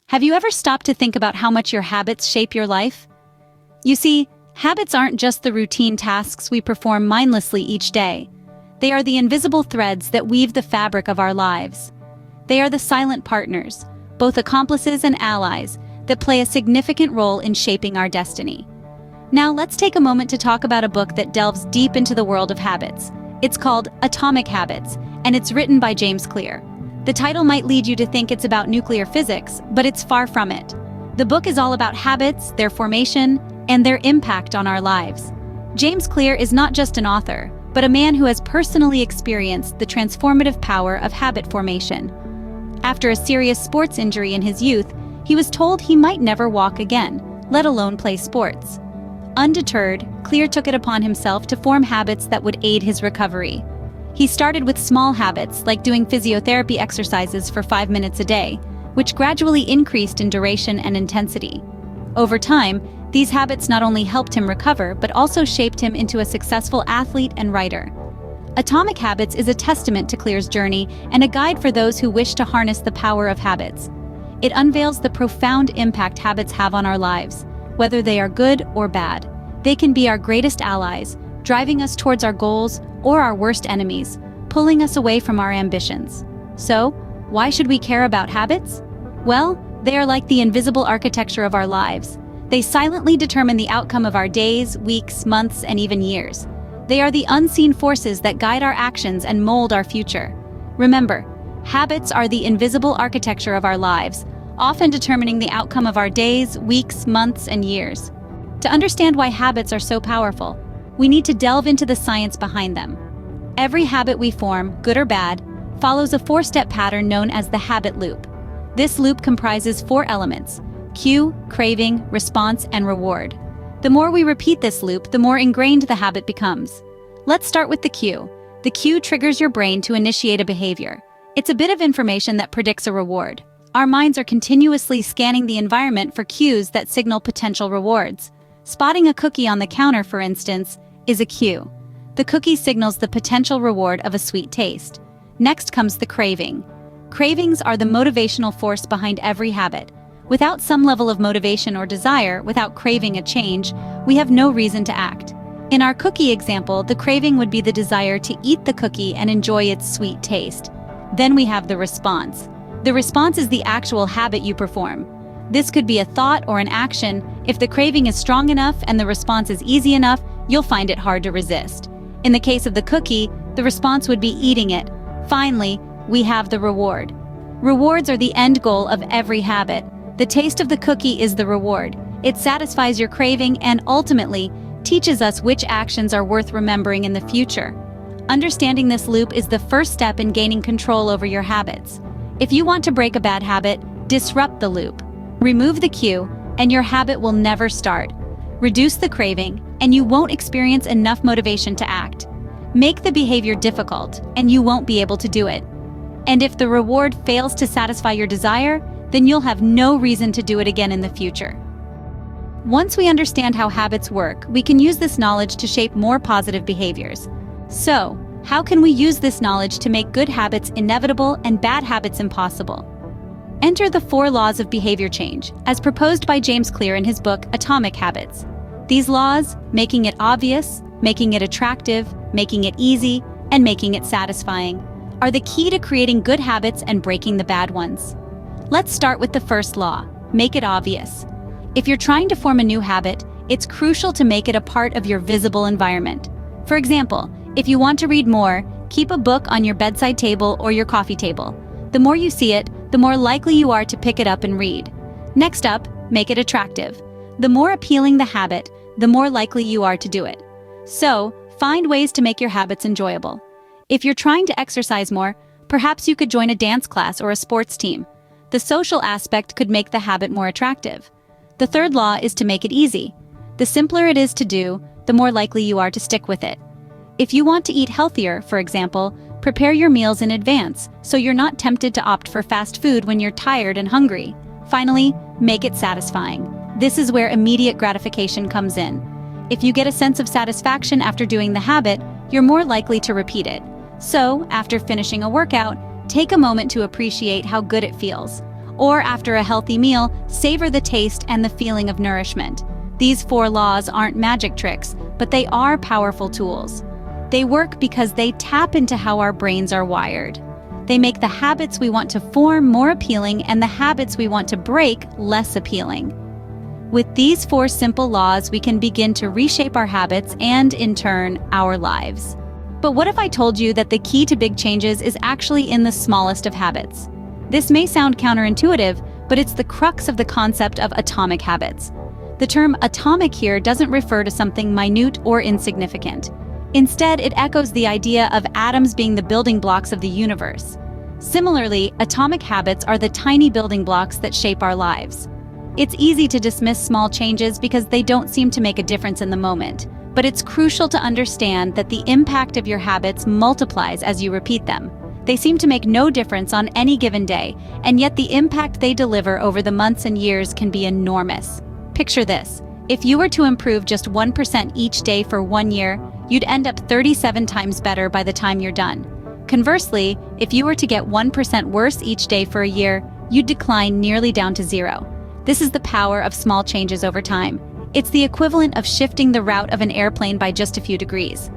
Have you ever stopped to think about how much your habits shape your life? You see, habits aren't just the routine tasks we perform mindlessly each day. They are the invisible threads that weave the fabric of our lives. They are the silent partners, both accomplices and allies, that play a significant role in shaping our destiny. Now let's take a moment to talk about a book that delves deep into the world of habits. It's called Atomic Habits, and it's written by James Clear. The title might lead you to think it's about nuclear physics, but it's far from it. The book is all about habits, their formation, and their impact on our lives. James Clear is not just an author, but a man who has personally experienced the transformative power of habit formation. After a serious sports injury in his youth, he was told he might never walk again, let alone play sports. Undeterred, Clear took it upon himself to form habits that would aid his recovery. He started with small habits like doing physiotherapy exercises for 5 minutes a day, which gradually increased in duration and intensity. Over time, these habits not only helped him recover but also shaped him into a successful athlete and writer. Atomic Habits is a testament to Clear's journey and a guide for those who wish to harness the power of habits. It unveils the profound impact habits have on our lives. Whether they are good or bad, they can be our greatest allies, driving us towards our goals, or our worst enemies, pulling us away from our ambitions. So, why should we care about habits? Well, they are like the invisible architecture of our lives. They silently determine the outcome of our days, weeks, months, and even years. They are the unseen forces that guide our actions and mold our future. Remember, habits are the invisible architecture of our lives, often determining the outcome of our days, weeks, months, and years. To understand why habits are so powerful, we need to delve into the science behind them. Every habit we form, good or bad, follows a 4-step pattern known as the habit loop. This loop comprises 4 elements: cue, craving, response, and reward. The more we repeat this loop, the more ingrained the habit becomes. Let's start with the cue. The cue triggers your brain to initiate a behavior. It's a bit of information that predicts a reward. Our minds are continuously scanning the environment for cues that signal potential rewards. Spotting a cookie on the counter, for instance, is a cue. The cookie signals the potential reward of a sweet taste. Next comes the craving. Cravings are the motivational force behind every habit. Without some level of motivation or desire, without craving a change, we have no reason to act. In our cookie example, the craving would be the desire to eat the cookie and enjoy its sweet taste. Then we have the response. The response is the actual habit you perform. This could be a thought or an action. If the craving is strong enough and the response is easy enough, you'll find it hard to resist. In the case of the cookie, the response would be eating it. Finally, we have the reward. Rewards are the end goal of every habit. The taste of the cookie is the reward. It satisfies your craving and ultimately teaches us which actions are worth remembering in the future. Understanding this loop is the first step in gaining control over your habits. If you want to break a bad habit, disrupt the loop. Remove the cue, and your habit will never start. Reduce the craving, and you won't experience enough motivation to act. Make the behavior difficult, and you won't be able to do it. And if the reward fails to satisfy your desire, then you'll have no reason to do it again in the future. Once we understand how habits work, we can use this knowledge to shape more positive behaviors. So, how can we use this knowledge to make good habits inevitable and bad habits impossible? Enter the 4 laws of behavior change, as proposed by James Clear in his book Atomic Habits. These laws, making it obvious, making it attractive, making it easy, and making it satisfying, are the key to creating good habits and breaking the bad ones. Let's start with the first law: make it obvious. If you're trying to form a new habit, it's crucial to make it a part of your visible environment. For example, if you want to read more, keep a book on your bedside table or your coffee table. The more you see it, the more likely you are to pick it up and read. Next up, make it attractive. The more appealing the habit, the more likely you are to do it. So, find ways to make your habits enjoyable. If you're trying to exercise more, perhaps you could join a dance class or a sports team. The social aspect could make the habit more attractive. The third law is to make it easy. The simpler it is to do, the more likely you are to stick with it. If you want to eat healthier, for example, prepare your meals in advance so you're not tempted to opt for fast food when you're tired and hungry. Finally, make it satisfying. This is where immediate gratification comes in. If you get a sense of satisfaction after doing the habit, you're more likely to repeat it. So, after finishing a workout, take a moment to appreciate how good it feels. Or after a healthy meal, savor the taste and the feeling of nourishment. These 4 laws aren't magic tricks, but they are powerful tools. They work because they tap into how our brains are wired. They make the habits we want to form more appealing and the habits we want to break less appealing. With these 4 simple laws, we can begin to reshape our habits and, in turn, our lives. But what if I told you that the key to big changes is actually in the smallest of habits? This may sound counterintuitive, but it's the crux of the concept of atomic habits. The term atomic here doesn't refer to something minute or insignificant. Instead, it echoes the idea of atoms being the building blocks of the universe. Similarly, atomic habits are the tiny building blocks that shape our lives. It's easy to dismiss small changes because they don't seem to make a difference in the moment, but it's crucial to understand that the impact of your habits multiplies as you repeat them. They seem to make no difference on any given day, and yet the impact they deliver over the months and years can be enormous. Picture this. If you were to improve just 1% each day for 1 year, you'd end up 37 times better by the time you're done. Conversely, if you were to get 1% worse each day for a year, you'd decline nearly down to 0. This is the power of small changes over time. It's the equivalent of shifting the route of an airplane by just a few degrees.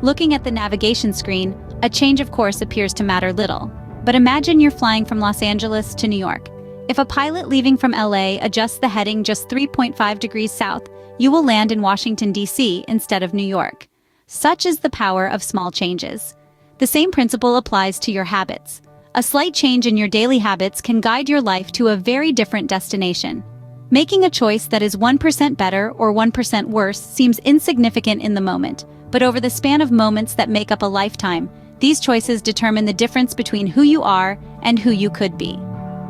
Looking at the navigation screen, a change of course appears to matter little. But imagine you're flying from Los Angeles to New York. If a pilot leaving from LA adjusts the heading just 3.5 degrees south, you will land in Washington, D.C. instead of New York. Such is the power of small changes. The same principle applies to your habits. A slight change in your daily habits can guide your life to a very different destination. Making a choice that is 1% better or 1% worse seems insignificant in the moment, but over the span of moments that make up a lifetime, these choices determine the difference between who you are and who you could be.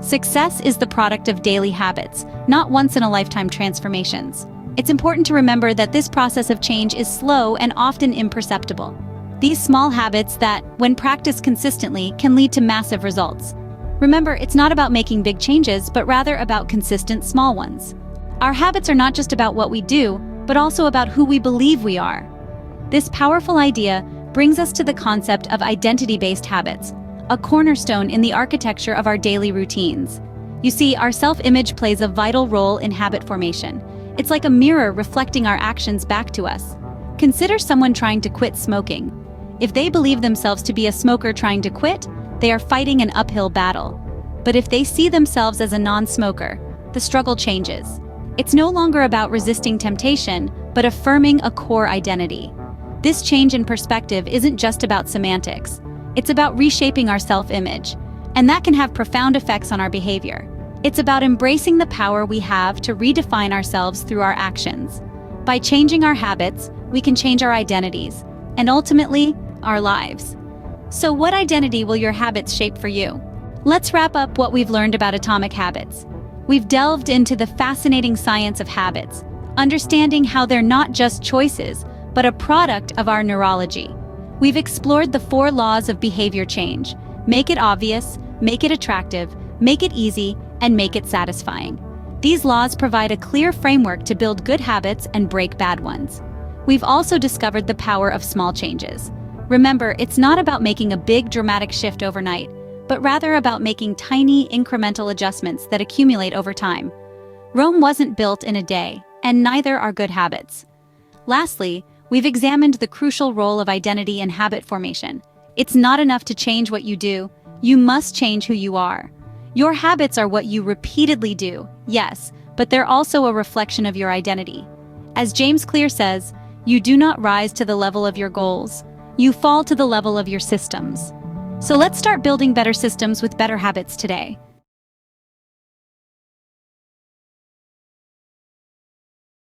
Success is the product of daily habits, not once-in-a-lifetime transformations. It's important to remember that this process of change is slow and often imperceptible. These small habits that, when practiced consistently, can lead to massive results. Remember, it's not about making big changes, but rather about consistent small ones. Our habits are not just about what we do, but also about who we believe we are. This powerful idea brings us to the concept of identity-based habits, a cornerstone in the architecture of our daily routines. You see, our self-image plays a vital role in habit formation. It's like a mirror reflecting our actions back to us. Consider someone trying to quit smoking. If they believe themselves to be a smoker trying to quit, they are fighting an uphill battle. But if they see themselves as a non-smoker, the struggle changes. It's no longer about resisting temptation, but affirming a core identity. This change in perspective isn't just about semantics. It's about reshaping our self-image, and that can have profound effects on our behavior. It's about embracing the power we have to redefine ourselves through our actions. By changing our habits, we can change our identities, and ultimately, our lives. So what identity will your habits shape for you? Let's wrap up what we've learned about atomic habits. We've delved into the fascinating science of habits, understanding how they're not just choices, but a product of our neurology. We've explored the 4 laws of behavior change: make it obvious, make it attractive, make it easy, and make it satisfying. These laws provide a clear framework to build good habits and break bad ones. We've also discovered the power of small changes. Remember, it's not about making a big dramatic shift overnight, but rather about making tiny, incremental adjustments that accumulate over time. Rome wasn't built in a day, and neither are good habits. Lastly, we've examined the crucial role of identity in habit formation. It's not enough to change what you do, you must change who you are. Your habits are what you repeatedly do, yes, but they're also a reflection of your identity. As James Clear says, you do not rise to the level of your goals, you fall to the level of your systems. So let's start building better systems with better habits today.